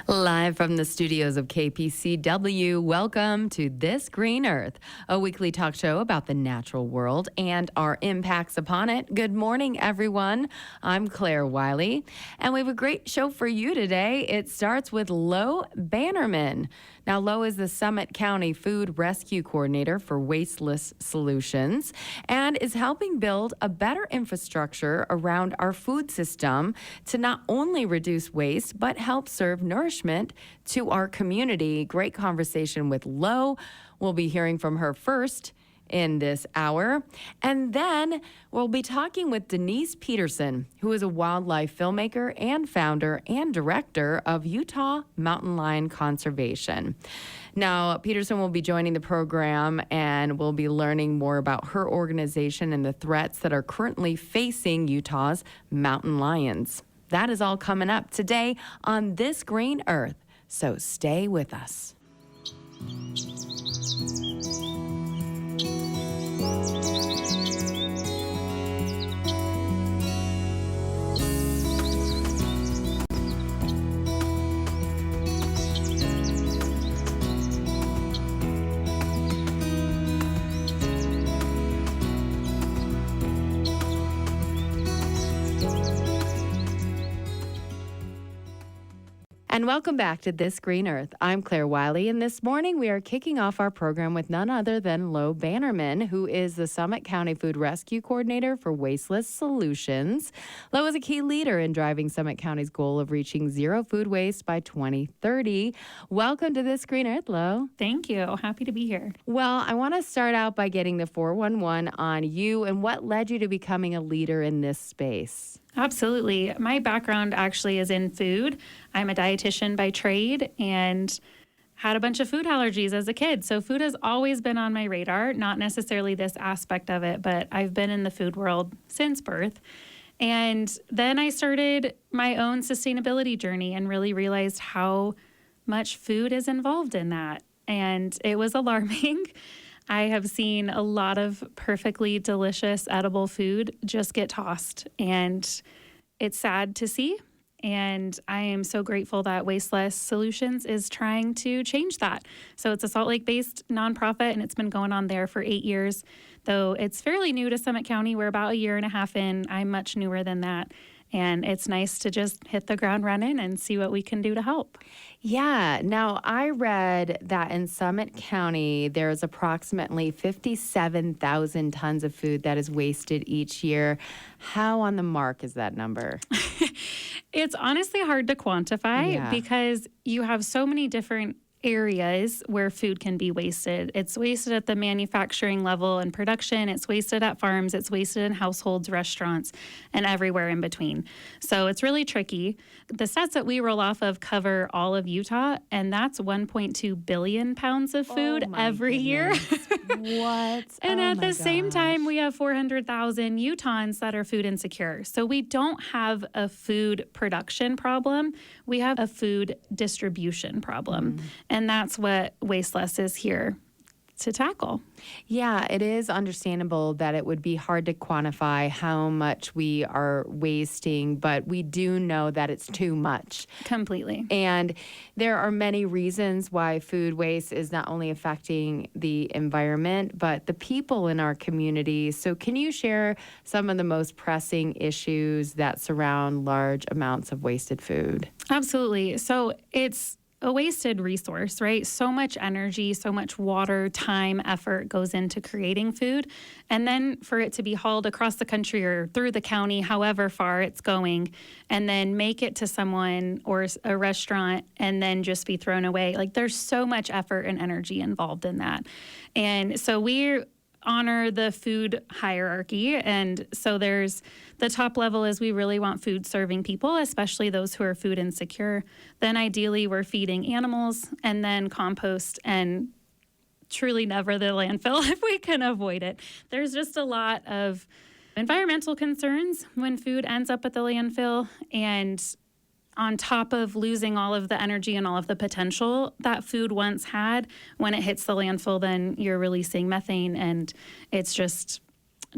Live from the studios of KPCW, welcome to This Green Earth, a weekly talk show about the natural world and our impacts upon it. Good morning, everyone. I'm Claire Wiley, and we have a great show for you today. It starts with Lo Bannerman. Now, Lo is the Summit County Food Rescue Coordinator for Wasteless Solutions and is helping build a better infrastructure around our food system to not only reduce waste, but help serve nourishment to our community. Great conversation with Lo. We'll be hearing from her first in this hour. And then we'll be talking with Denise Peterson, who is a wildlife filmmaker and founder and director of Utah Mountain Lion Conservation. Now, Peterson will be joining the program and we'll be learning more about her organization and the threats that are currently facing Utah's mountain lions. That is all coming up today on This Green Earth. So stay with us. And welcome back to This Green Earth. I'm Claire Wiley, and this morning we are kicking off our program with none other than Lo Bannerman, who is the Summit County Food Rescue Coordinator for Wasteless Solutions. Lo is a key leader in driving Summit County's goal of reaching zero food waste by 2030. Welcome to This Green Earth, Lo. Thank you. Happy to be here. Well, I want to start out by getting the 411 on you and what led you to becoming a leader in this space. Absolutely. My background actually is in food. I'm a dietitian by trade and had a bunch of food allergies as a kid. So food has always been on my radar, not necessarily this aspect of it, but I've been in the food world since birth. And then I started my own sustainability journey and really realized how much food is involved in that. And it was alarming. I have seen a lot of perfectly delicious edible food just get tossed, and it's sad to see. And I am so grateful that Wasteless Solutions is trying to change that. So it's a Salt Lake-based nonprofit, and it's been going on there for 8 years. Though it's fairly new to Summit County. We're about a year and a half in. I'm much newer than that. And it's nice to just hit the ground running and see what we can do to help. Yeah. Now, I read that in Summit County, there's approximately 57,000 tons of food that is wasted each year. How on the mark is that number? It's honestly hard to quantify because you have so many different areas where food can be wasted. It's wasted at the manufacturing level and production. It's wasted at farms. It's wasted in households, restaurants, and everywhere in between. So it's really tricky. The stats that we roll off of cover all of Utah, and that's 1.2 billion pounds of food every year. What? And at the same time, we have 400,000 Utahns that are food insecure. So we don't have a food production problem. We have a food distribution problem. And that's what Wasteless is here to tackle. Yeah, it is understandable that it would be hard to quantify how much we are wasting, but we do know that it's too much. Completely. And there are many reasons why food waste is not only affecting the environment, but the people in our community. So can you share some of the most pressing issues that surround large amounts of wasted food? Absolutely. So it's a wasted resource, right? So much energy, so much water, time, effort goes into creating food. And then for it to be hauled across the country or through the county, however far it's going, and then make it to someone or a restaurant and then just be thrown away. Like there's so much effort and energy involved in that. And so we honor the food hierarchy. And so there's the top level is we really want food serving people, especially those who are food insecure. Then ideally we're feeding animals and then compost and truly never the landfill if we can avoid it. There's just a lot of environmental concerns when food ends up at the landfill, and on top of losing all of the energy and all of the potential that food once had, when it hits the landfill, then you're releasing methane, and it's just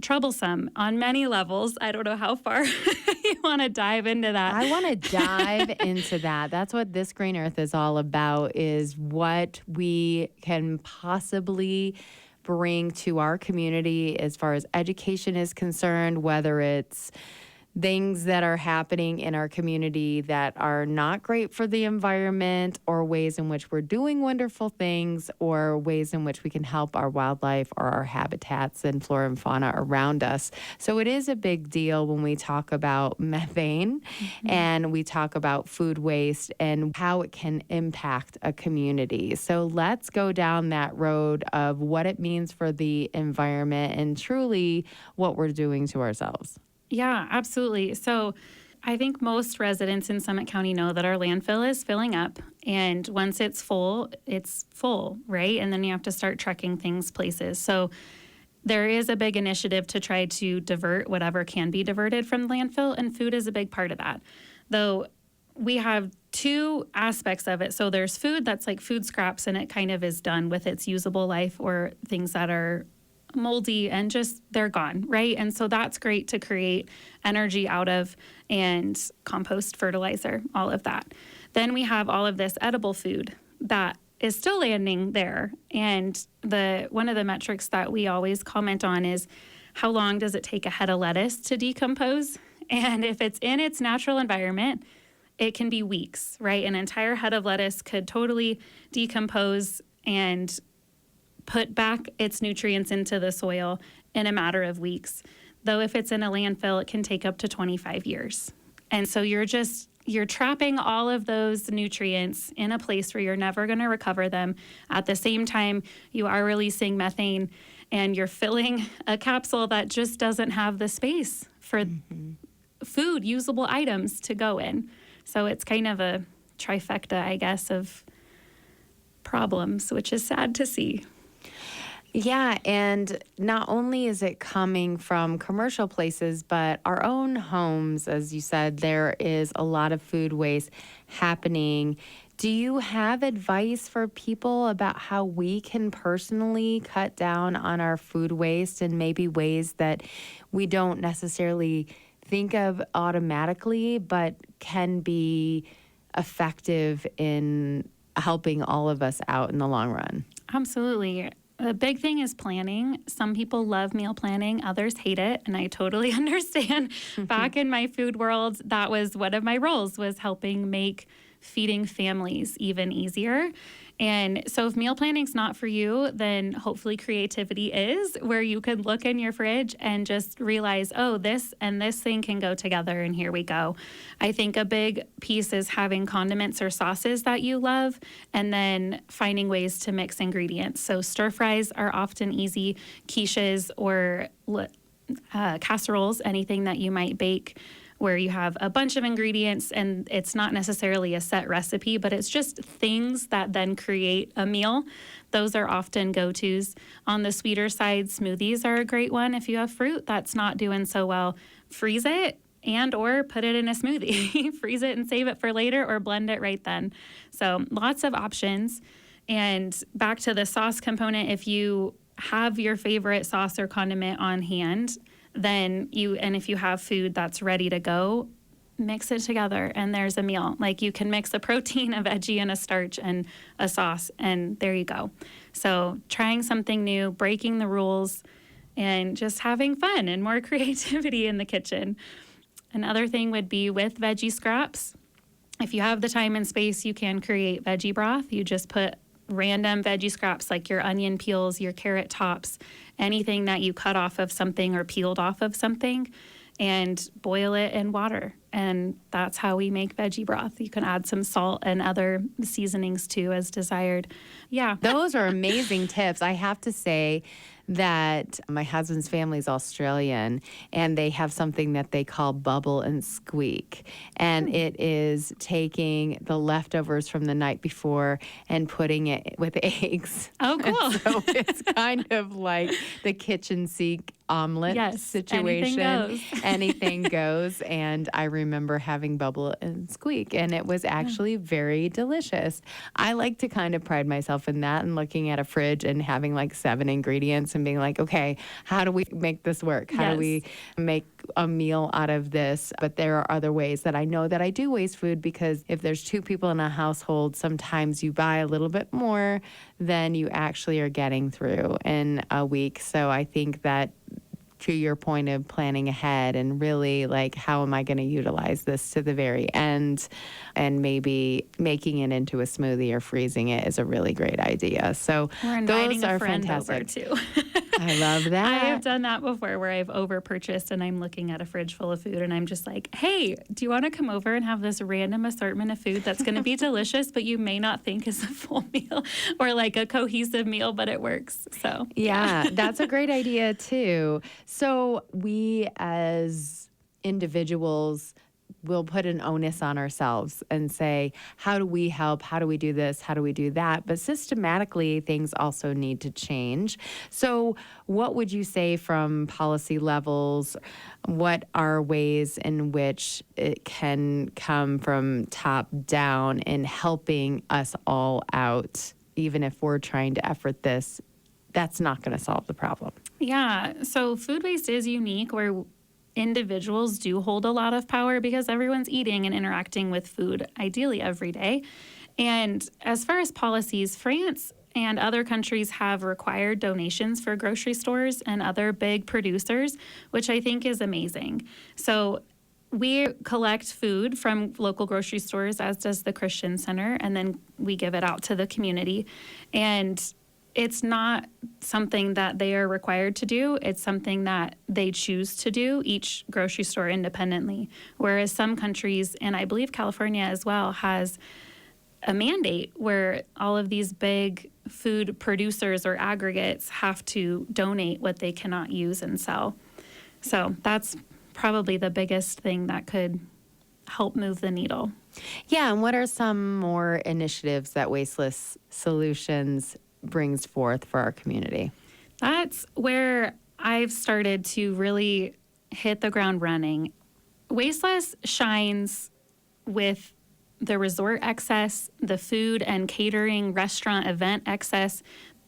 troublesome on many levels. I don't know how far you want to dive into that. I want to dive into that. That's what This Green Earth is all about, is what we can possibly bring to our community as far as education is concerned, whether it's things that are happening in our community that are not great for the environment, or ways in which we're doing wonderful things, or ways in which we can help our wildlife or our habitats and flora and fauna around us. So it is a big deal when we talk about methane and we talk about food waste and how it can impact a community. So let's go down that road of what it means for the environment and truly what we're doing to ourselves. Yeah, absolutely. So I think most residents in Summit County know that our landfill is filling up. And once it's full, right? And then you have to start trucking things places. So there is a big initiative to try to divert whatever can be diverted from the landfill, and food is a big part of that. Though we have two aspects of it. So there's food that's like food scraps, and it kind of is done with its usable life, or things that are moldy and just they're gone, right? And so that's great to create energy out of, and compost, fertilizer, all of that. Then we have all of this edible food that is still landing there. And one of the metrics that we always comment on is how long does it take a head of lettuce to decompose? And if it's in its natural environment, it can be weeks, right? An entire head of lettuce could totally decompose and put back its nutrients into the soil in a matter of weeks. Though if it's in a landfill, it can take up to 25 years. And so you're trapping all of those nutrients in a place where you're never going to recover them. At the same time, you are releasing methane, and you're filling a capsule that just doesn't have the space for food, usable items to go in. So it's kind of a trifecta, I guess, of problems, which is sad to see. Yeah, and not only is it coming from commercial places, but our own homes, as you said, there is a lot of food waste happening. Do you have advice for people about how we can personally cut down on our food waste, and maybe ways that we don't necessarily think of automatically, but can be effective in helping all of us out in the long run? Absolutely. The big thing is planning. Some people love meal planning, others hate it, and I totally understand. Back in my food world, that was one of my roles, was helping make feeding families even easier. And so if meal planning's not for you, then hopefully creativity is, where you can look in your fridge and just realize, oh, this and this thing can go together, and here we go. I think a big piece is having condiments or sauces that you love, and then finding ways to mix ingredients. So stir fries are often easy, quiches or casseroles, anything that you might bake, where you have a bunch of ingredients and it's not necessarily a set recipe, but it's just things that then create a meal. Those are often go-tos. On the sweeter side, smoothies are a great one. If you have fruit that's not doing so well, freeze it and or put it in a smoothie. Freeze it and save it for later, or blend it right then. So lots of options. And back to the sauce component, if you have your favorite sauce or condiment on hand, then if you have food that's ready to go, mix it together and there's a meal. Like, you can mix a protein, a veggie, and a starch and a sauce, and there you go. So trying something new, breaking the rules, and just having fun and more creativity in the kitchen. Another thing would be with veggie scraps. If you have the time and space, you can create veggie broth. You just put random veggie scraps like your onion peels, your carrot tops, anything that you cut off of something or peeled off of something, and boil it in water. And that's how we make veggie broth. You can add some salt and other seasonings too, as desired. Yeah. Those are amazing tips. I have to say that my husband's family is Australian, and they have something that they call bubble and squeak. And it is taking the leftovers from the night before and putting it with eggs. Oh, cool. And so it's kind of like the kitchen sink omelet situation. Anything goes. Anything goes. And I remember having bubble and squeak, and it was actually very delicious. I like to kind of pride myself in that, and looking at a fridge and having like 7 ingredients accounts and being like, okay, how do we make this work? How do we make a meal out of this? But there are other ways that I know that I do waste food, because if there's 2 people in a household, sometimes you buy a little bit more than you actually are getting through in a week. So I think that, to your point of planning ahead and really like, how am I going to utilize this to the very end, and maybe making it into a smoothie or freezing it is a really great idea. So we're inviting those are a friend fantastic. over too. I love that. I have done that before, where I've over purchased and I'm looking at a fridge full of food and I'm just like, hey, do you want to come over and have this random assortment of food that's going to be delicious, but you may not think is a full meal or like a cohesive meal, but it works. So yeah, that's a great idea too. So we as individuals will put an onus on ourselves and say, how do we help? How do we do this? How do we do that? But systematically, things also need to change. So what would you say from policy levels? What are ways in which it can come from top down in helping us all out, even if we're trying to effort this? That's not going to solve the problem. Yeah. So food waste is unique, where individuals do hold a lot of power because everyone's eating and interacting with food ideally every day. And as far as policies, France and other countries have required donations for grocery stores and other big producers, which I think is amazing. So we collect food from local grocery stores, as does the Christian Center, and then we give it out to the community. And it's not something that they are required to do. It's something that they choose to do, each grocery store independently. Whereas some countries, and I believe California as well, has a mandate where all of these big food producers or aggregates have to donate what they cannot use and sell. So that's probably the biggest thing that could help move the needle. Yeah, and what are some more initiatives that Wasteless Solutions brings forth for our community? That's where I've started to really hit the ground running. Wasteless shines with the resort excess, the food and catering, restaurant event excess.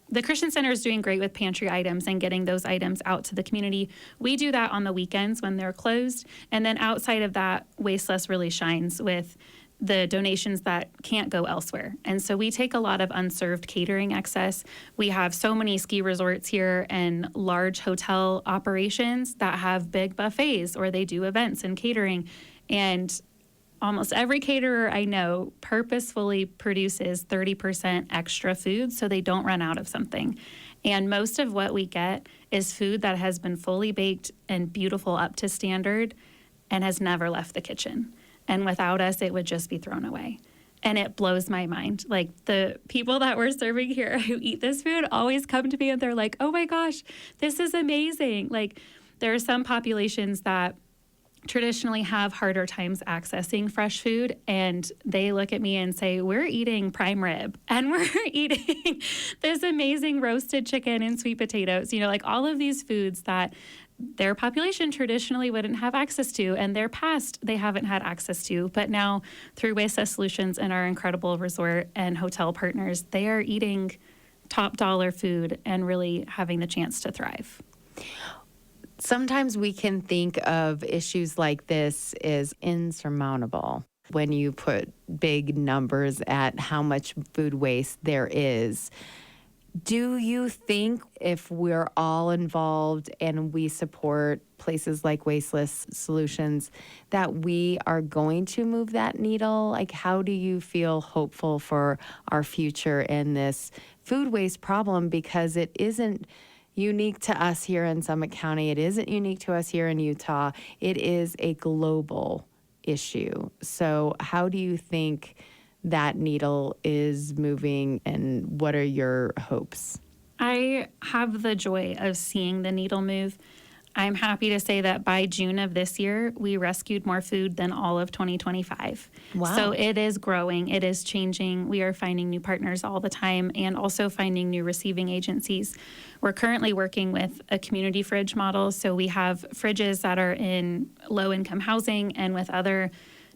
The Christian Center is doing great with pantry items and getting those items out to the community. We do that on the weekends when they're closed. And then outside of that, Wasteless really shines with the donations that can't go elsewhere. And so we take a lot of unserved catering excess. We have so many ski resorts here and large hotel operations that have big buffets, or they do events and catering. And almost every caterer I know purposefully produces 30% extra food so they don't run out of something. And most of what we get is food that has been fully baked and beautiful up to standard and has never left the kitchen. And without us, it would just be thrown away. And it blows my mind. Like, the people that we're serving here who eat this food always come to me and they're like, oh my gosh, this is amazing. Like, there are some populations that traditionally have harder times accessing fresh food, and they look at me and say, we're eating prime rib and we're eating this amazing roasted chicken and sweet potatoes, you know, like all of these foods that their population traditionally wouldn't have access to, and their past they haven't had access to. But now through Wasteless Solutions and our incredible resort and hotel partners, they are eating top dollar food and really having the chance to thrive. Sometimes we can think of issues like this as insurmountable when you put big numbers at how much food waste there is. Do you think if we're all involved and we support places like Wasteless Solutions that we are going to move that needle? Like, how do you feel hopeful for our future in this food waste problem? Because it isn't unique to us here in Summit County. It isn't unique to us here in Utah. It is a global issue. So how do you think that needle is moving, and what are your hopes? I have the joy of seeing the needle move. I'm happy to say that by June of this year, we rescued more food than all of 2025. Wow. So it is growing. It is changing. We are finding new partners all the time and also finding new receiving agencies. We're currently working with a community fridge model. So we have fridges that are in low-income housing and with other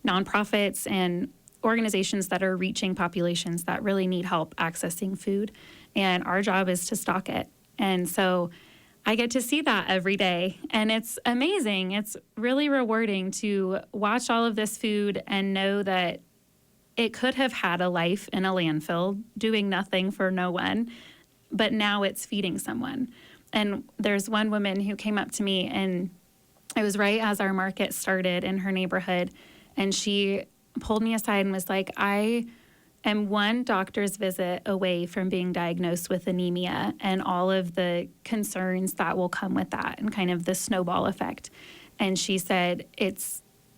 nonprofits and organizations that are reaching populations that really need help accessing food. And our job is to stock it And so I get to see that every day. And it's amazing. It's really rewarding to watch all of this food and know that it could have had a life in a landfill doing nothing for no one, but now it's feeding someone. And there's one woman who came up to me, and it was right as our market started in her neighborhood. And she pulled me aside and was like, I am one doctor's visit away from being diagnosed with anemia and all of the concerns that will come with that and kind of the snowball effect. And she said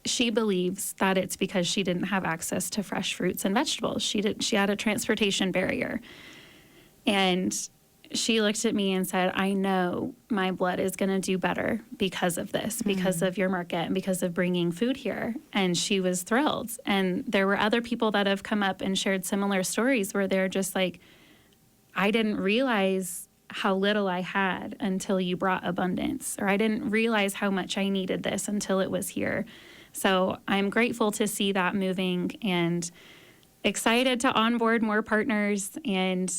she believes that it's because she didn't have access to fresh fruits and vegetables. She had a transportation barrier. And she looked at me and said, I know my blood is going to do better because of this, because of your market and because of bringing food here. And she was thrilled. And there were other people that have come up and shared similar stories where they're just like, I didn't realize how little I had until you brought abundance, or I didn't realize how much I needed this until it was here. So I'm grateful to see that moving and excited to onboard more partners and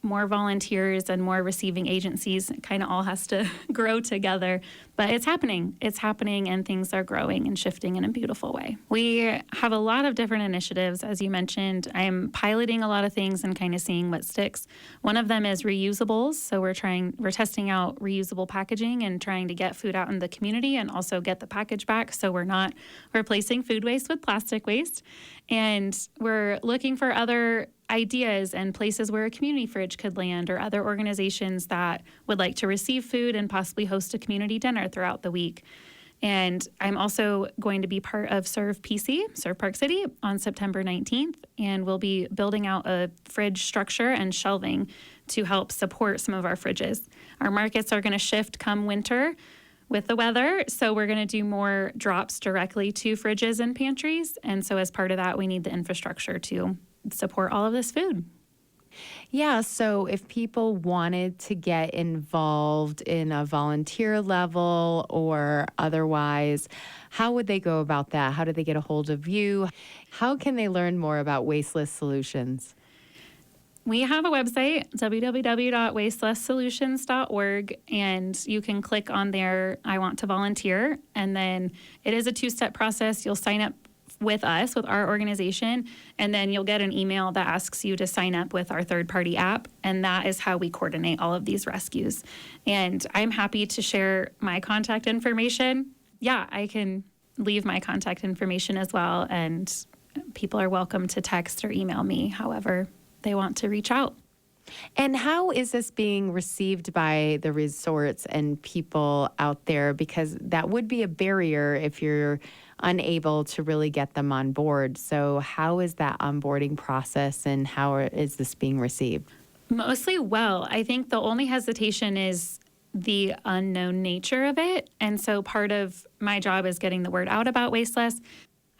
more volunteers and more receiving agencies. It kind of all has to grow together, but it's happening. It's happening, and things are growing and shifting in a beautiful way. We have a lot of different initiatives. As you mentioned, I'm piloting a lot of things and kind of seeing what sticks. One of them is reusables. So we're testing out reusable packaging and trying to get food out in the community and also get the package back, so we're not replacing food waste with plastic waste. And we're looking for other ideas and places where a community fridge could land, or other organizations that would like to receive food and possibly host a community dinner throughout the week. And I'm also going to be part of Serve Park City, on September 19th, and we'll be building out a fridge structure and shelving to help support some of our fridges. Our markets are going to shift come winter with the weather, so we're going to do more drops directly to fridges and pantries. And so as part of that, we need the infrastructure to support all of this food. Yeah, so if people wanted to get involved in a volunteer level or otherwise, how would they go about that? How do they get a hold of you? How can they learn more about Wasteless Solutions? We have a website, www.wastelesssolutions.org, and you can click on there, I want to volunteer, and then it is a two-step process. You'll sign up with us, with our organization, and then you'll get an email that asks you to sign up with our third-party app, and that is how we coordinate all of these rescues. And I'm happy to share my contact information. Yeah, I can leave my contact information as well, and people are welcome to text or email me however they want to reach out. And how is this being received by the resorts and people out there? Because that would be a barrier if you're unable to really get them on board. So how is that onboarding process, and how is this being received? Mostly well. I think the only hesitation is the unknown nature of it. And so part of my job is getting the word out about Wasteless.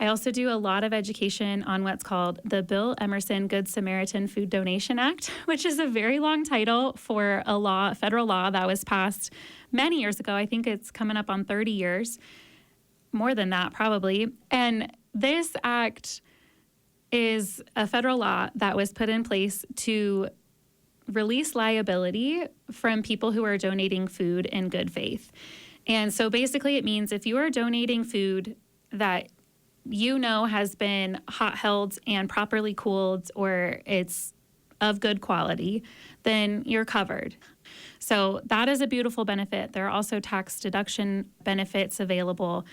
I also do a lot of education on what's called the Bill Emerson Good Samaritan Food Donation Act, which is a very long title for a federal law that was passed many years ago. I think it's coming up on 30 years, more than that probably. And this act is a federal law that was put in place to release liability from people who are donating food in good faith. And so basically it means if you are donating food that has been hot held and properly cooled, or it's of good quality, then you're covered. So that is a beautiful benefit. There are also tax deduction benefits available.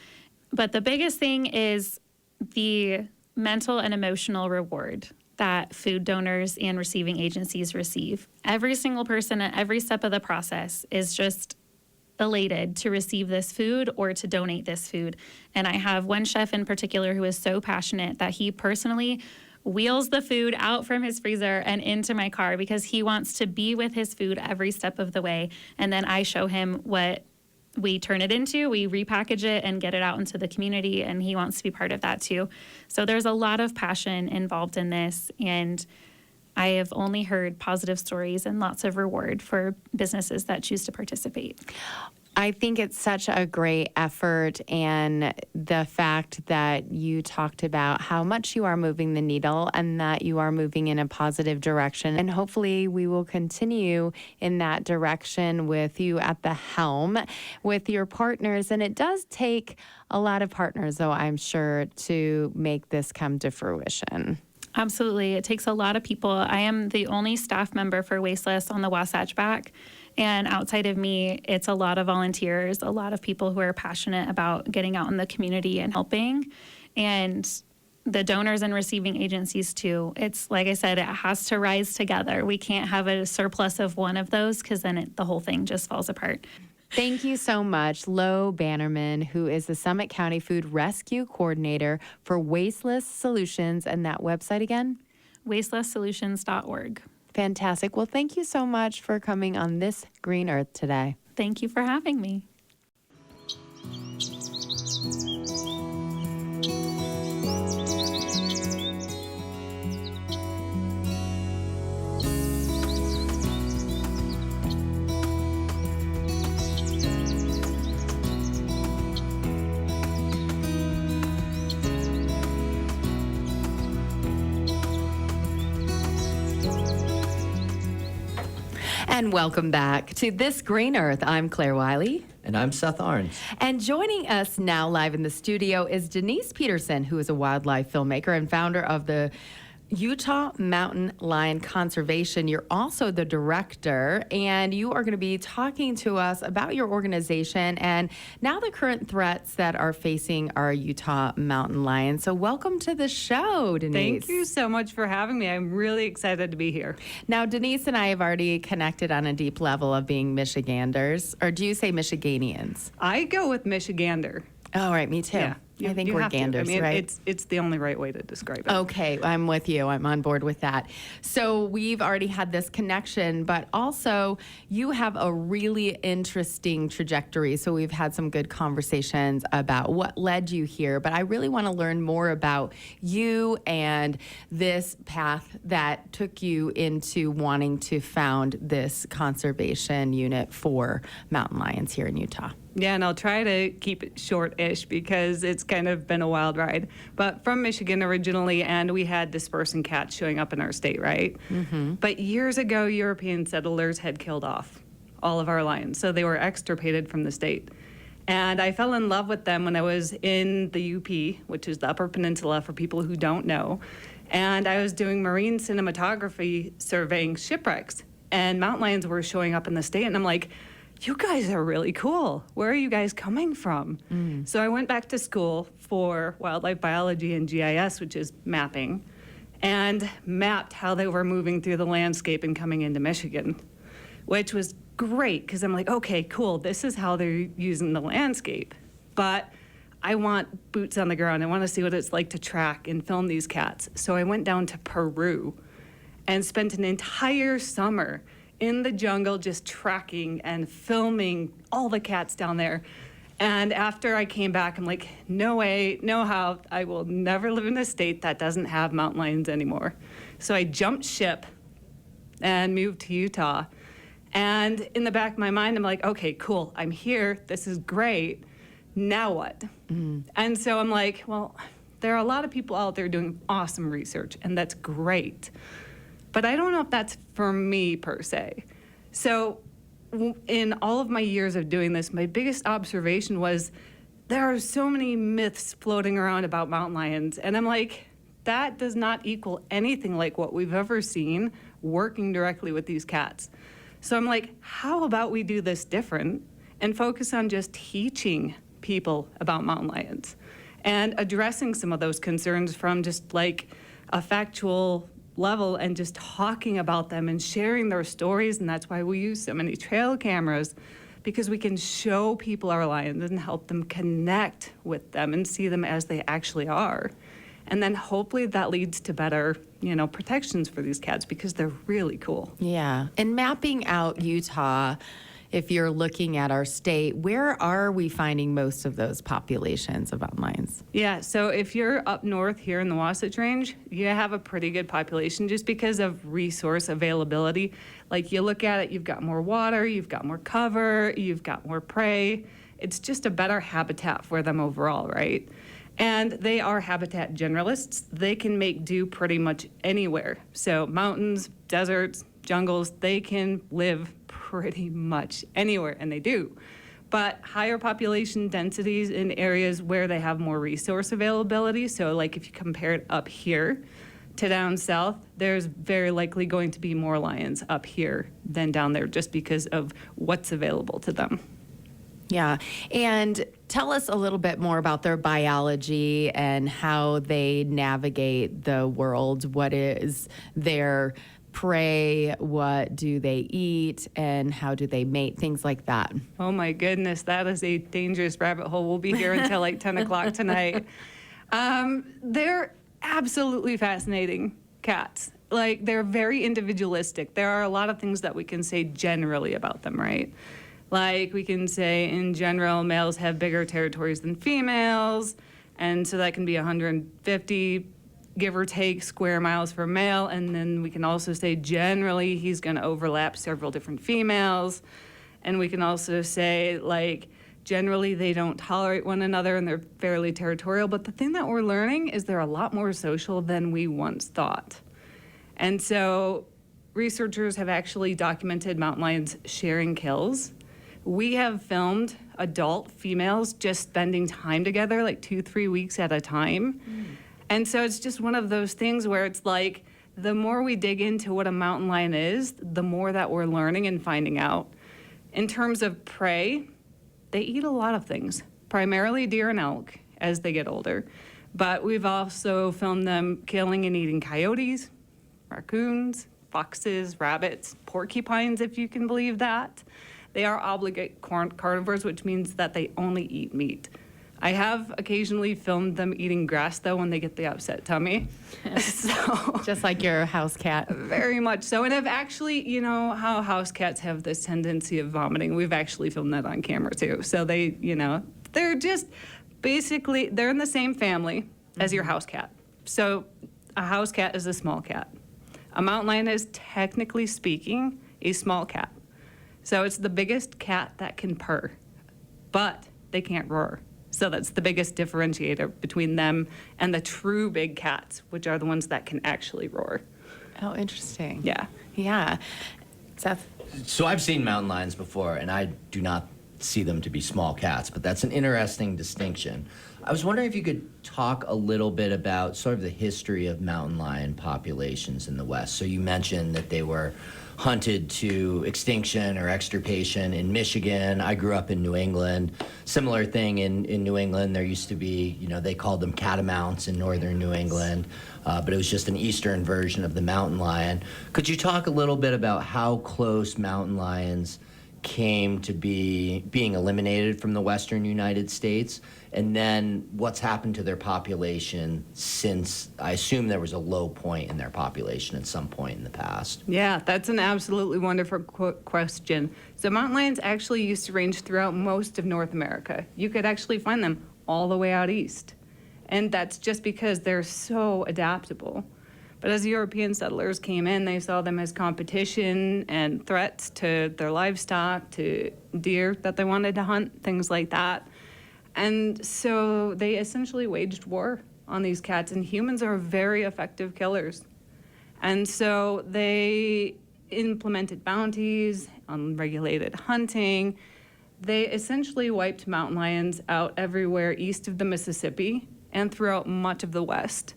But the biggest thing is the mental and emotional reward that food donors and receiving agencies receive. Every single person at every step of the process is just elated to receive this food or to donate this food. And I have one chef in particular who is so passionate that he personally wheels the food out from his freezer and into my car because he wants to be with his food every step of the way. And then I show him what we turn it into, we repackage it and get it out into the community, and he wants to be part of that too. So there's a lot of passion involved in this, and I have only heard positive stories and lots of reward for businesses that choose to participate. I think it's such a great effort, and the fact that you talked about how much you are moving the needle and that you are moving in a positive direction. And hopefully we will continue in that direction with you at the helm with your partners. And it does take a lot of partners, though, I'm sure, to make this come to fruition. Absolutely. It takes a lot of people. I am the only staff member for Wasteless on the Wasatch Back. And outside of me, it's a lot of volunteers, a lot of people who are passionate about getting out in the community and helping. And the donors and receiving agencies too. It's like I said, it has to rise together. We can't have a surplus of one of those because then the whole thing just falls apart. Thank you so much, Lo Bannerman, who is the Summit County Food Rescue Coordinator for Wasteless Solutions. And that website again? wastelesssolutions.org. Fantastic. Well, thank you so much for coming on This Green Earth today. Thank you for having me. And welcome back to This Green Earth. I'm Claire Wiley. And I'm Seth Arns. And joining us now live in the studio is Denise Peterson, who is a wildlife filmmaker and founder of the Utah Mountain Lion Conservation. You're also the director, and you are going to be talking to us about your organization and now the current threats that are facing our Utah mountain lions. So welcome to the show, Denise. Thank you so much for having me. I'm really excited to be here. Now, Denise and I have already connected on a deep level of being Michiganders, or do you say Michiganians? I go with Michigander. Oh, right, me too. Yeah. I think we're Ganders, I mean, right? It's the only right way to describe it. Okay, I'm with you. I'm on board with that. So we've already had this connection, but also you have a really interesting trajectory. So we've had some good conversations about what led you here, but I really want to learn more about you and this path that took you into wanting to found this conservation unit for mountain lions here in Utah. Yeah, and I'll try to keep it short-ish because it's kind of been a wild ride. But from Michigan originally, and we had dispersing cats showing up in our state, right? Mm-hmm. But years ago, European settlers had killed off all of our lions, so they were extirpated from the state. And I fell in love with them when I was in the UP, which is the Upper Peninsula for people who don't know. And I was doing marine cinematography surveying shipwrecks, and mountain lions were showing up in the state, and I'm like, you guys are really cool. Where are you guys coming from? So I went back to school for wildlife biology and GIS, which is mapping, and mapped how they were moving through the landscape and coming into Michigan, which was great because I'm like, okay, cool. This is how they're using the landscape. But I want boots on the ground. I want to see what it's like to track and film these cats. So I went down to Peru and spent an entire summer in the jungle just tracking and filming all the cats down there. And after I came back, I'm like, no way, no how, I will never live in a state that doesn't have mountain lions anymore. So I jumped ship and moved to Utah. And in the back of my mind, I'm like, okay, cool, I'm here, this is great, now what? And so I'm like, well, there are a lot of people out there doing awesome research, and that's great. But I don't know if that's for me per se. So in all of my years of doing this, my biggest observation was there are so many myths floating around about mountain lions. And I'm like, that does not equal anything like what we've ever seen working directly with these cats. So I'm like, how about we do this different and focus on just teaching people about mountain lions and addressing some of those concerns from just like a factual level and just talking about them and sharing their stories. And that's why we use so many trail cameras, because we can show people our lions and help them connect with them and see them as they actually are. And then hopefully that leads to better, protections for these cats because they're really cool. Yeah. And mapping out Utah, if you're looking at our state, where are we finding most of those populations of mountain lions? Yeah, so if you're up north here in the Wasatch Range, you have a pretty good population just because of resource availability. Like you look at it, you've got more water, you've got more cover, you've got more prey. It's just a better habitat for them overall, right? And they are habitat generalists. They can make do pretty much anywhere. So mountains, deserts, jungles, they can live pretty much anywhere, and they do. But higher population densities in areas where they have more resource availability, so like if you compare it up here to down south, there's very likely going to be more lions up here than down there just because of what's available to them. Yeah. And tell us a little bit more about their biology and how they navigate the world. What is their prey? What do they eat? And how do they mate? Things like that. Oh my goodness, that is a dangerous rabbit hole. We'll be here until like 10 o'clock tonight. They're absolutely fascinating cats. Like, they're very individualistic. There are a lot of things that we can say generally about them, right? Like, we can say, in general, males have bigger territories than females, and so that can be 150, give or take, square miles for a male, and then we can also say, generally, he's going to overlap several different females, and we can also say, like, generally, they don't tolerate one another, and they're fairly territorial, but the thing that we're learning is they're a lot more social than we once thought. And so researchers have actually documented mountain lions sharing kills. We have filmed adult females just spending time together, like 2-3 weeks at a time. And so it's just one of those things where it's like, the more we dig into what a mountain lion is, the more that we're learning and finding out. In terms of prey, they eat a lot of things, primarily deer and elk as they get older. But we've also filmed them killing and eating coyotes, raccoons, foxes, rabbits, porcupines, if you can believe that. They are obligate carnivores, which means that they only eat meat. I have occasionally filmed them eating grass, though, when they get the upset tummy. So, Just like your house cat. very much so. And I've actually, you know how house cats have this tendency of vomiting? We've actually filmed that on camera, too. So they, they're just basically, they're in the same family as your house cat. So a house cat is a small cat. A mountain lion is, technically speaking, a small cat. So it's the biggest cat that can purr, but they can't roar. So that's the biggest differentiator between them and the true big cats, which are the ones that can actually roar. Oh, interesting. Yeah. Yeah. Seth? So I've seen mountain lions before, and I do not see them to be small cats, but that's an interesting distinction. I was wondering if you could talk a little bit about sort of the history of mountain lion populations in the West. So you mentioned that they were hunted to extinction or extirpation in Michigan. I grew up in New England. Similar thing in New England. There used to be, they called them catamounts in northern New England, but it was just an eastern version of the mountain lion. Could you talk a little bit about how close mountain lions came to be being eliminated from the western United States, and then what's happened to their population since? I assume there was a low point in their population at some point in the past. Yeah, that's an absolutely wonderful question. So mountain lions actually used to range throughout most of North America. You could actually find them all the way out east. And that's just because they're so adaptable. But as European settlers came in, they saw them as competition and threats to their livestock, to deer that they wanted to hunt, things like that. And so they essentially waged war on these cats, and humans are very effective killers. And so they implemented bounties, unregulated hunting. They essentially wiped mountain lions out everywhere east of the Mississippi and throughout much of the West.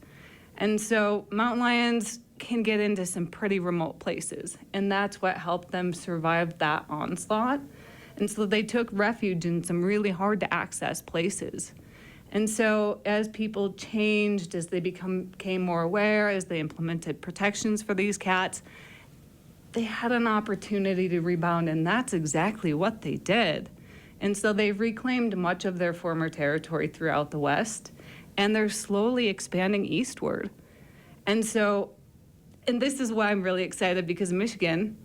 And so mountain lions can get into some pretty remote places, and that's what helped them survive that onslaught. And so they took refuge in some really hard to access places. And so as people changed, as they became more aware, as they implemented protections for these cats, they had an opportunity to rebound, and that's exactly what they did. And so they've reclaimed much of their former territory throughout the West, and they're slowly expanding eastward. And this is why I'm really excited, because Michigan,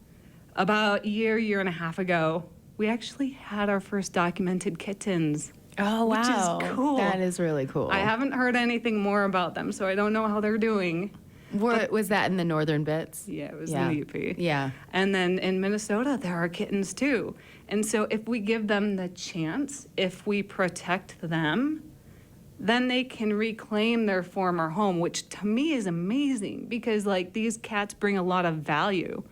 about a year and a half ago, we actually had our first documented kittens. Oh, Which is wow. cool. That is really cool. I haven't heard anything more about them, so I don't know how they're doing. Was that in the northern bits? Yeah, it was in the UP. Yeah. And then in Minnesota, there are kittens too. And so if we give them the chance, if we protect them, then they can reclaim their former home, which to me is amazing because like these cats bring a lot of value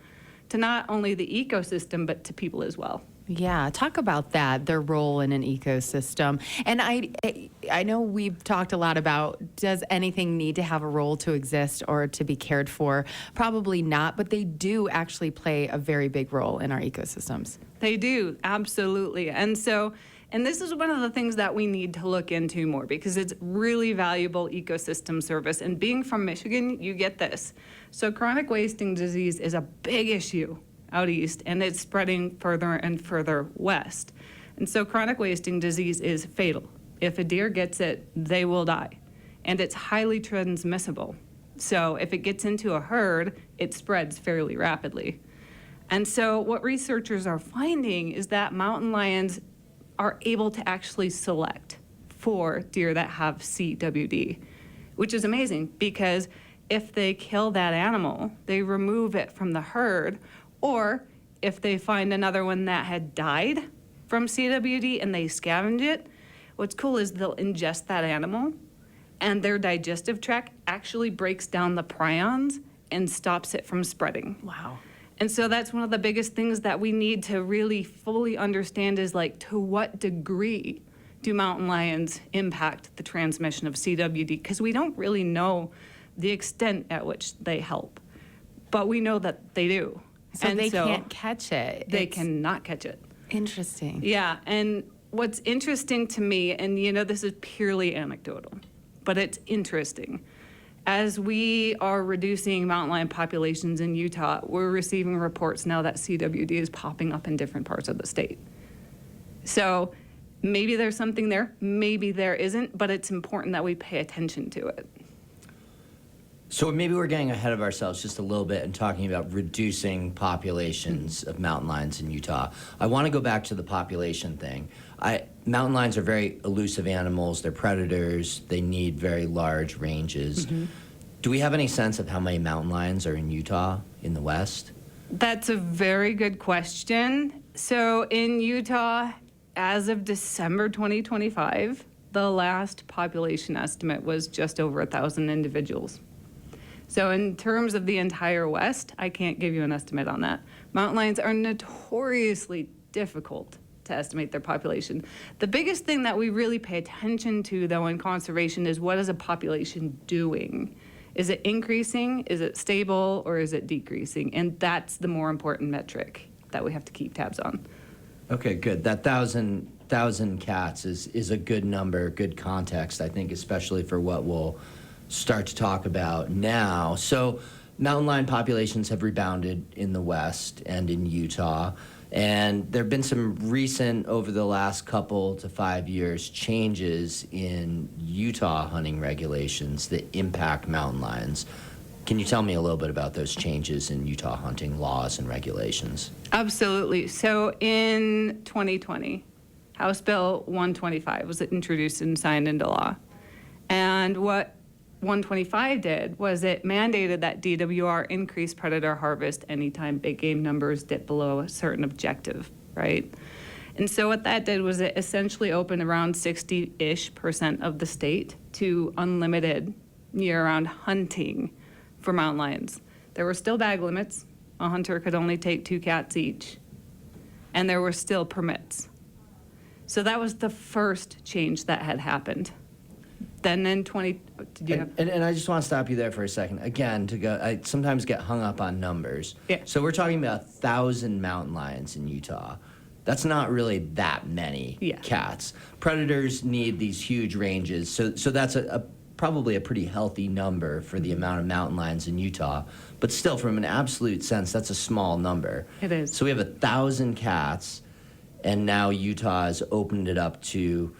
to not only the ecosystem, but to people as well. Yeah, talk about that, their role in an ecosystem. And I know we've talked a lot about, does anything need to have a role to exist or to be cared for? Probably not, but they do actually play a very big role in our ecosystems. They do, absolutely. And this is one of the things that we need to look into more because it's really valuable ecosystem service. And being from Michigan, you get this. So chronic wasting disease is a big issue out east, and it's spreading further and further west. And so chronic wasting disease is fatal. If a deer gets it, they will die. And it's highly transmissible. So if it gets into a herd, it spreads fairly rapidly. And so what researchers are finding is that mountain lions are able to actually select for deer that have CWD, which is amazing because if they kill that animal, they remove it from the herd. Or if they find another one that had died from CWD and they scavenge it, what's cool is they'll ingest that animal and their digestive tract actually breaks down the prions and stops it from spreading. Wow. And so that's one of the biggest things that we need to really fully understand is like to what degree do mountain lions impact the transmission of CWD? Because we don't really know the extent at which they help, but we know that they do. So they can't catch it. They cannot catch it. Interesting. Yeah, and what's interesting to me, and this is purely anecdotal, but it's interesting. As we are reducing mountain lion populations in Utah, we're receiving reports now that CWD is popping up in different parts of the state. So maybe there's something there, maybe there isn't, but it's important that we pay attention to it. So maybe we're getting ahead of ourselves just a little bit and talking about reducing populations of mountain lions in Utah. I want to go back to the population thing. Mountain lions are very elusive animals. They're predators. They need very large ranges. Mm-hmm. Do we have any sense of how many mountain lions are in Utah in the West? That's a very good question. So in Utah, as of December 2025, the last population estimate was just over 1,000 individuals. So in terms of the entire West, I can't give you an estimate on that. Mountain lions are notoriously difficult to estimate their population. The biggest thing that we really pay attention to, though, in conservation is what is a population doing? Is it increasing, is it stable, or is it decreasing? And that's the more important metric that we have to keep tabs on. Okay, good. That thousand cats is a good number, good context, I think, especially for what we'll start to talk about now. So mountain lion populations have rebounded in the West and in Utah. And there have been some recent, over the last couple to 5 years, changes in Utah hunting regulations that impact mountain lions. Can you tell me a little bit about those changes in Utah hunting laws and regulations? Absolutely. So in 2020, House Bill 125 was introduced and signed into law. And what 125 did was it mandated that DWR increase predator harvest anytime big game numbers dip below a certain objective, right? And so what that did was it essentially opened around 60-ish% of the state to unlimited year-round hunting for mountain lions. There were still bag limits. A hunter could only take 2 cats each. And there were still permits. So that was the first change that had happened. Then in And I just want to stop you there for a second. Again, I sometimes get hung up on numbers. Yeah. So we're talking about 1,000 mountain lions in Utah. That's not really that many cats. Predators need these huge ranges. So that's probably a pretty healthy number for the amount of mountain lions in Utah. But still, from an absolute sense, that's a small number. It is. So we have 1,000 cats, and now Utah has opened it up to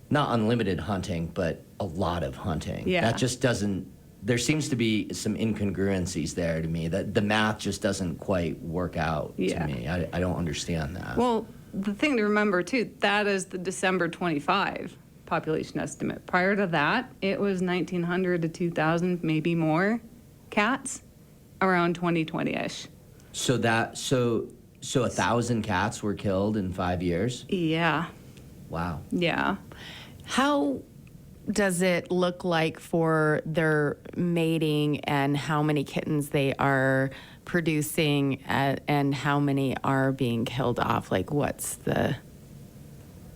not unlimited hunting, but a lot of hunting. Yeah. That just doesn't, there seems to be some incongruencies there to me, that the math just doesn't quite work out to me. I don't understand that. Well, the thing to remember too, that is the December 25 population estimate. Prior to that, it was 1,900 to 2,000, maybe more cats around 2020-ish. So 1,000 cats were killed in 5 years? Yeah. Wow. Yeah. How does it look like for their mating and how many kittens they are producing and how many are being killed off? Like, what's the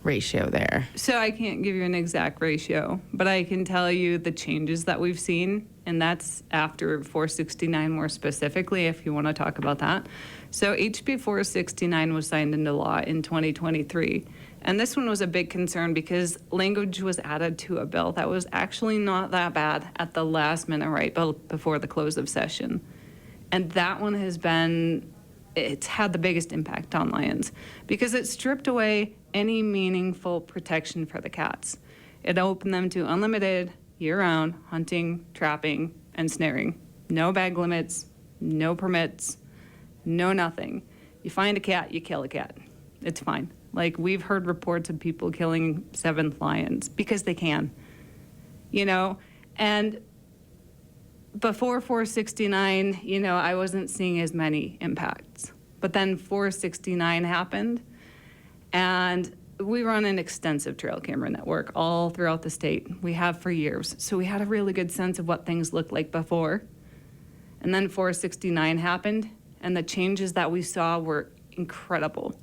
ratio there? So I can't give you an exact ratio, but I can tell you the changes that we've seen, and that's after 469 more specifically, if you want to talk about that. So HB 469 was signed into law in 2023. And this one was a big concern because language was added to a bill that was actually not that bad at the last minute, right before the close of session. And that one it's had the biggest impact on lions because it stripped away any meaningful protection for the cats. It opened them to unlimited, year-round hunting, trapping, and snaring. No bag limits, no permits, no nothing. You find a cat, you kill a cat. It's fine. Like, we've heard reports of people killing 7th lions because they can, and before 469, I wasn't seeing as many impacts. But then 469 happened, and we run an extensive trail camera network all throughout the state. We have for years. So we had a really good sense of what things looked like before. And then 469 happened, and the changes that we saw were incredible.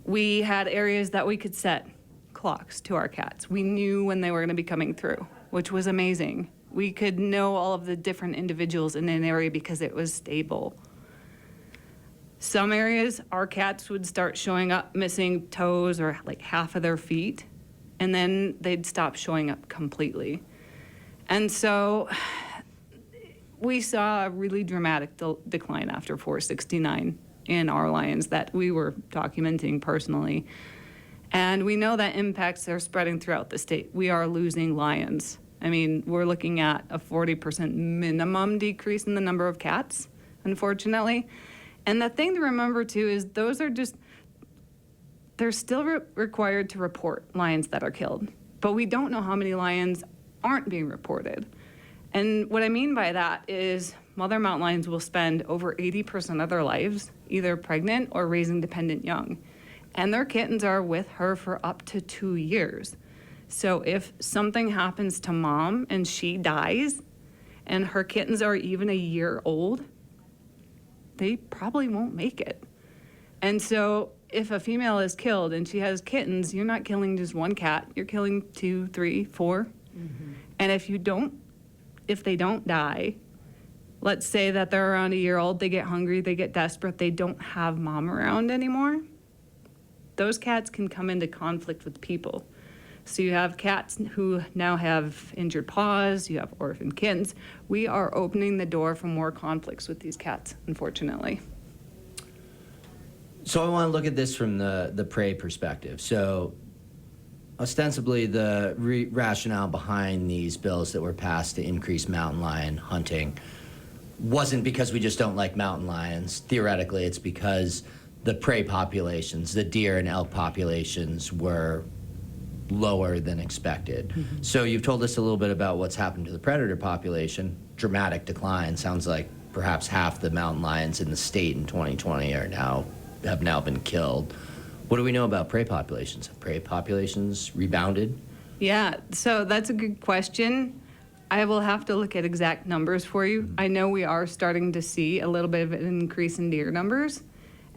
We had areas that we could set clocks to our cats. We knew when they were going to be coming through, which was amazing. We could know all of the different individuals in an area because it was stable. Some areas, our cats would start showing up missing toes or like half of their feet, and then they'd stop showing up completely. And so we saw a really dramatic decline after 469 in our lions that we were documenting personally. And we know that impacts are spreading throughout the state. We are losing lions. I mean, we're looking at a 40% minimum decrease in the number of cats, unfortunately. And the thing to remember too is they're still required to report lions that are killed, but we don't know how many lions aren't being reported. And what I mean by that is mother mountain lions will spend over 80% of their lives either pregnant or raising dependent young. And their kittens are with her for up to 2 years. So if something happens to mom and she dies and her kittens are even a year old, they probably won't make it. And so if a female is killed and she has kittens, you're not killing just one cat, you're killing 2, 3, 4. Mm-hmm. And if they don't die, let's say that they're around a year old, they get hungry, they get desperate, they don't have mom around anymore, those cats can come into conflict with people. So you have cats who now have injured paws, you have orphan kittens. We are opening the door for more conflicts with these cats, unfortunately. So I want to look at this from the prey perspective. So ostensibly the rationale behind these bills that were passed to increase mountain lion hunting wasn't because we just don't like mountain lions. Theoretically, it's because the prey populations, the deer and elk populations, were lower than expected. Mm-hmm. So you've told us a little bit about what's happened to the predator population. Dramatic decline. Sounds like perhaps half the mountain lions in the state in 2020 have now been killed. What do we know about prey populations? Have prey populations rebounded? Yeah, so that's a good question. I will have to look at exact numbers for you. Mm-hmm. I know we are starting to see a little bit of an increase in deer numbers.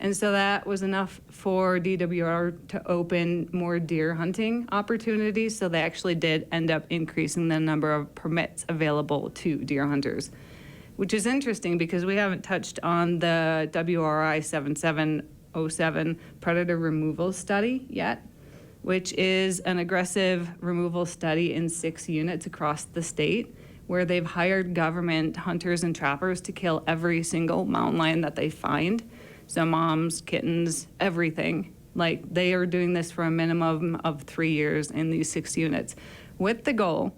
And so that was enough for DWR to open more deer hunting opportunities. So they actually did end up increasing the number of permits available to deer hunters, which is interesting because we haven't touched on the WRI 7707 predator removal study yet, which is an aggressive removal study in 6 units across the state where they've hired government hunters and trappers to kill every single mountain lion that they find. So moms, kittens, everything. Like, they are doing this for a minimum of 3 years in these 6 units with the goal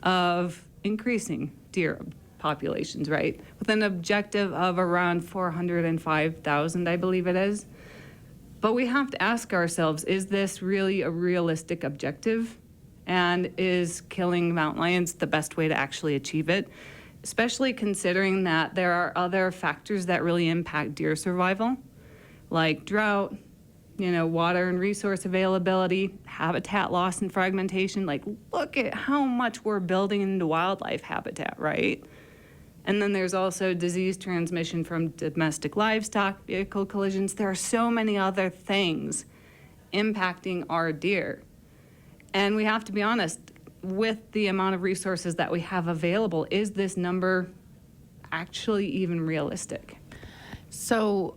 of increasing deer populations, right? With an objective of around 405,000, I believe it is. But we have to ask ourselves, is this really a realistic objective? And is killing mountain lions the best way to actually achieve it? Especially considering that there are other factors that really impact deer survival, like drought, water and resource availability, habitat loss and fragmentation. Like, look at how much we're building into wildlife habitat, right? And then there's also disease transmission from domestic livestock, vehicle collisions. There are so many other things impacting our deer. And we have to be honest, with the amount of resources that we have available, is this number actually even realistic? So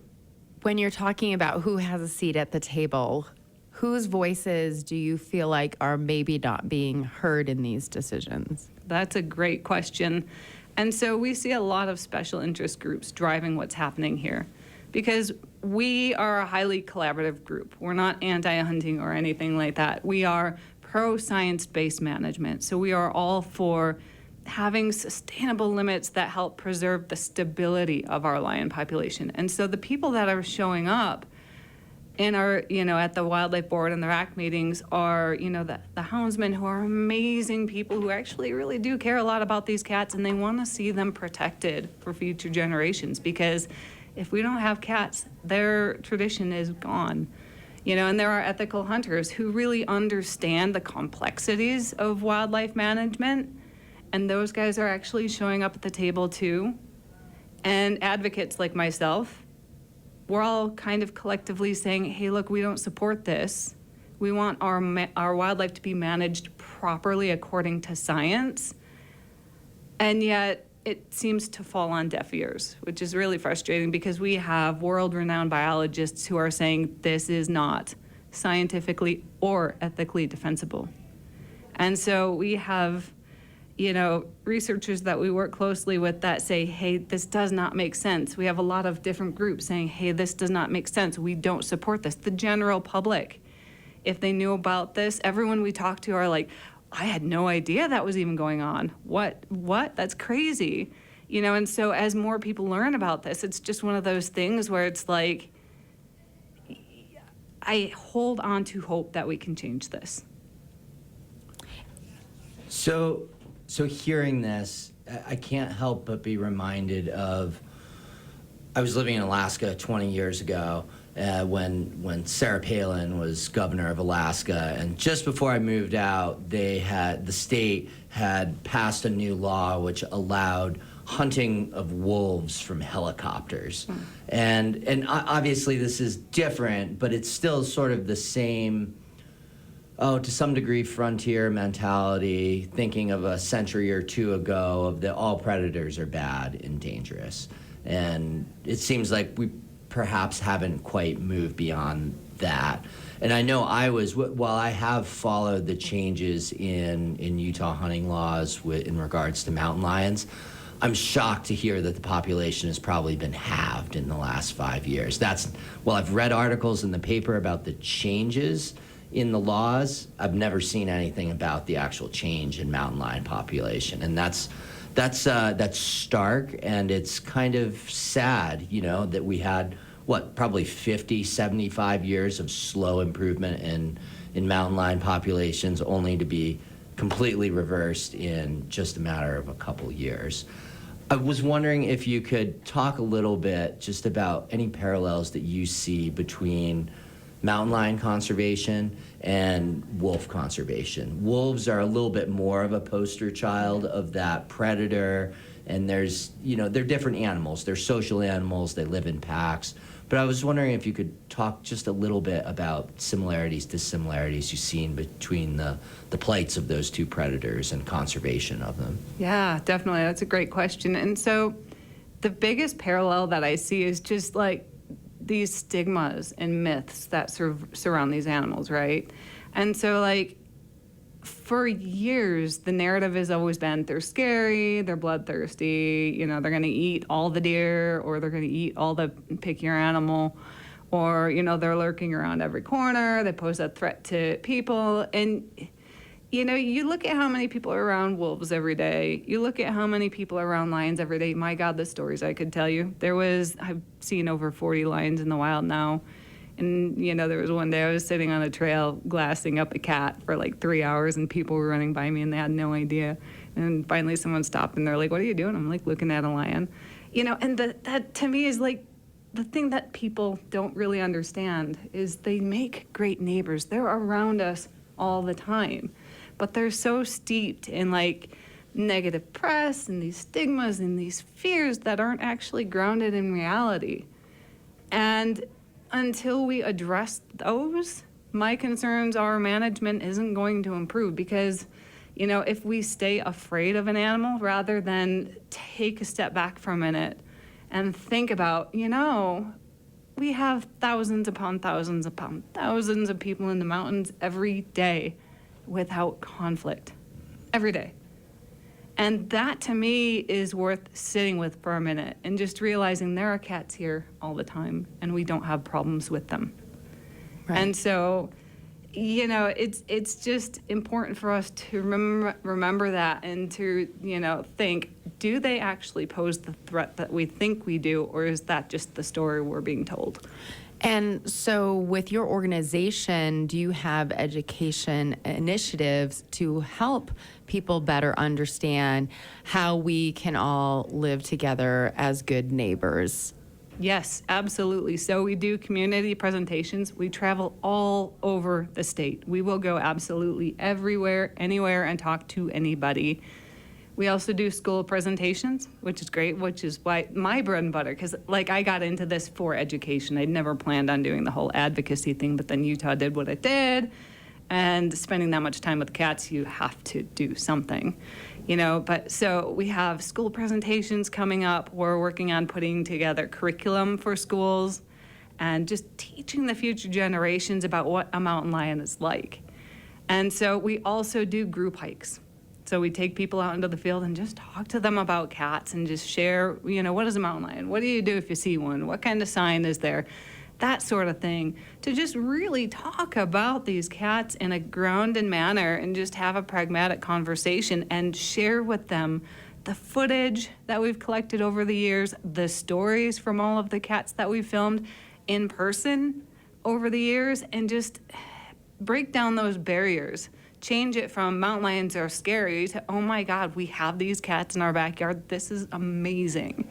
when you're talking about who has a seat at the table, whose voices do you feel like are maybe not being heard in these decisions? That's a great question. And so we see a lot of special interest groups driving what's happening here because we are a highly collaborative group. We're not anti-hunting or anything like that. We are pro-science-based management. So we are all for having sustainable limits that help preserve the stability of our lion population. And so the people that are showing up in our, at the Wildlife Board and the RAC meetings are, the houndsmen who are amazing people who actually really do care a lot about these cats, and they want to see them protected for future generations, because if we don't have cats, their tradition is gone. And there are ethical hunters who really understand the complexities of wildlife management, and those guys are actually showing up at the table too. And advocates like myself, we're all kind of collectively saying, hey, look, we don't support this. We want our wildlife to be managed properly according to science. And yet it seems to fall on deaf ears, which is really frustrating because we have world-renowned biologists who are saying this is not scientifically or ethically defensible. And so we have researchers that we work closely with that say, hey, this does not make sense. We have a lot of different groups saying, hey, this does not make sense. We don't support this. The general public, if they knew about this, everyone we talk to are like, I had no idea that was even going on. What? That's crazy. And so as more people learn about this, it's just one of those things where it's like, I hold on to hope that we can change this. So hearing this, I can't help but be reminded of, I was living in Alaska 20 years ago when Sarah Palin was governor of Alaska, and just before I moved out, the state had passed a new law which allowed hunting of wolves from helicopters. And obviously this is different, but it's still sort of the same, to some degree, frontier mentality, thinking of a century or two ago of that all predators are bad and dangerous. And it seems like we perhaps haven't quite moved beyond that. And I know while I have followed the changes in Utah hunting laws in regards to mountain lions, I'm shocked to hear that the population has probably been halved in the last 5 years. I've read articles in the paper about the changes in the laws, I've never seen anything about the actual change in mountain lion population. And that's stark, and it's kind of sad, that we had, probably 50, 75 years of slow improvement in mountain lion populations, only to be completely reversed in just a matter of a couple years. I was wondering if you could talk a little bit just about any parallels that you see between mountain lion conservation and wolf conservation. Wolves are a little bit more of a poster child of that predator, and there's, they're different animals. They're social animals, they live in packs. But I was wondering if you could talk just a little bit about similarities, dissimilarities you've seen between the plights of those two predators and conservation of them. Yeah, definitely. That's a great question. And so the biggest parallel that I see is just like these stigmas and myths that surround these animals, right? And so, for years, the narrative has always been they're scary, they're bloodthirsty, they're going to eat all the deer, or they're going to eat all the pick your animal, or, they're lurking around every corner, they pose a threat to people. And, you look at how many people are around wolves every day, you look at how many people are around lions every day. My God, the stories I could tell you. I've seen over 40 lions in the wild now And, there was one day I was sitting on a trail glassing up a cat for like 3 hours, and people were running by me and they had no idea. And finally someone stopped and they're like, "What are you doing?" I'm like, "Looking at a lion." And that to me is like the thing that people don't really understand is they make great neighbors. They're around us all the time, but they're so steeped in like negative press and these stigmas and these fears that aren't actually grounded in reality. And until we address those, my concerns are management isn't going to improve because, if we stay afraid of an animal rather than take a step back for a minute and think about, we have thousands upon thousands upon thousands of people in the mountains every day without conflict. Every day. And that to me is worth sitting with for a minute and just realizing there are cats here all the time and we don't have problems with them. Right. And so, it's just important for us to remember that and to, think, do they actually pose the threat that we think we do, or is that just the story we're being told? And so with your organization, do you have education initiatives to help people better understand how we can all live together as good neighbors? Yes, absolutely. So we do community presentations. We travel all over the state. We will go absolutely everywhere, anywhere, and talk to anybody. We also do school presentations, which is great, which is why my bread and butter, because I got into this for education. I'd never planned on doing the whole advocacy thing, but then Utah did what it did. And spending that much time with cats, you have to do something, But so we have school presentations coming up. We're working on putting together curriculum for schools and just teaching the future generations about what a mountain lion is like. And so we also do group hikes. So we take people out into the field and just talk to them about cats and just share, what is a mountain lion? What do you do if you see one? What kind of sign is there? That sort of thing, to just really talk about these cats in a grounded manner and just have a pragmatic conversation and share with them the footage that we've collected over the years, the stories from all of the cats that we filmed in person over the years, and just break down those barriers. Change it from mountain lions are scary to, oh my God, we have these cats in our backyard. This is amazing.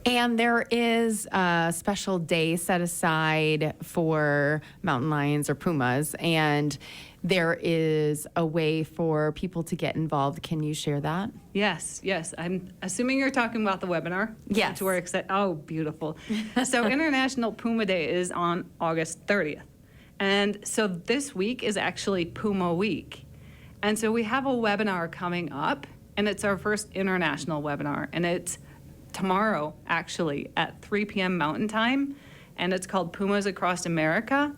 And there is a special day set aside for mountain lions or pumas, and there is a way for people to get involved. Can you share that? Yes. I'm assuming you're talking about the webinar. Yes. Which we're excited. Oh, beautiful. So International Puma Day is on August 30th. And so this week is actually Puma Week. And so we have a webinar coming up, and it's our first international webinar, and it's tomorrow, actually, at 3 p.m. Mountain Time, and it's called Pumas Across America.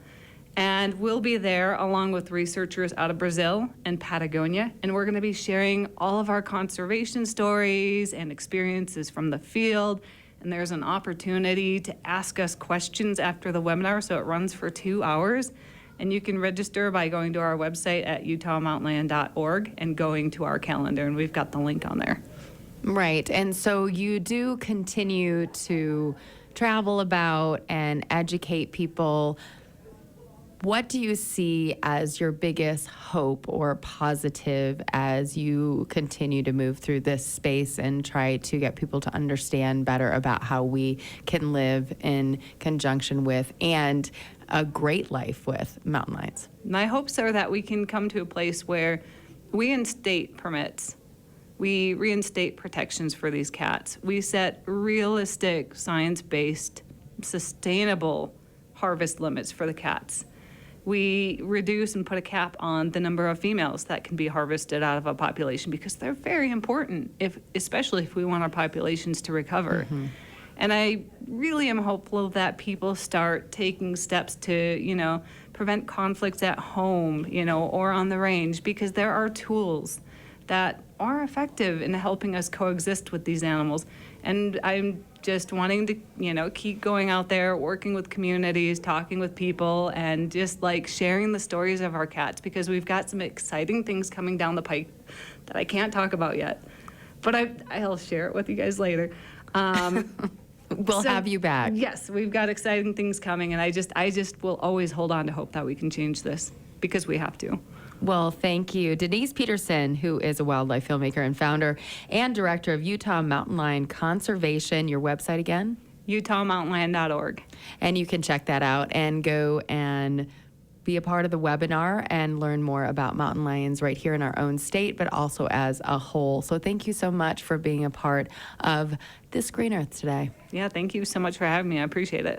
And we'll be there along with researchers out of Brazil and Patagonia, and we're going to be sharing all of our conservation stories and experiences from the field. And there's an opportunity to ask us questions after the webinar, so it runs for 2 hours. And you can register by going to our website at utahmountainland.org and going to our calendar, and we've got the link on there. Right. And so you do continue to travel about and educate people. What do you see as your biggest hope or positive as you continue to move through this space and try to get people to understand better about how we can live in conjunction with and a great life with mountain lions? My hopes are that we can come to a place where we instate permits. We reinstate protections for these cats. We set realistic, science-based, sustainable harvest limits for the cats. We reduce and put a cap on the number of females that can be harvested out of a population because they're very important, especially if we want our populations to recover. Mm-hmm. And I really am hopeful that people start taking steps to, prevent conflicts at home, or on the range, because there are tools that are effective in helping us coexist with these animals. And I'm just wanting to, keep going out there, working with communities, talking with people, and just sharing the stories of our cats, because we've got some exciting things coming down the pike that I can't talk about yet, but I'll share it with you guys later. We'll So, have you back. Yes, we've got exciting things coming, and I just will always hold on to hope that we can change this because we have to. Well, thank you. Denise Peterson, who is a wildlife filmmaker and founder and director of Utah Mountain Lion Conservation. Your website again? UtahMountainLion.org. And you can check that out and go and be a part of the webinar and learn more about mountain lions right here in our own state, but also as a whole. So thank you so much for being a part of This Green Earth today. Yeah, thank you so much for having me. I appreciate it.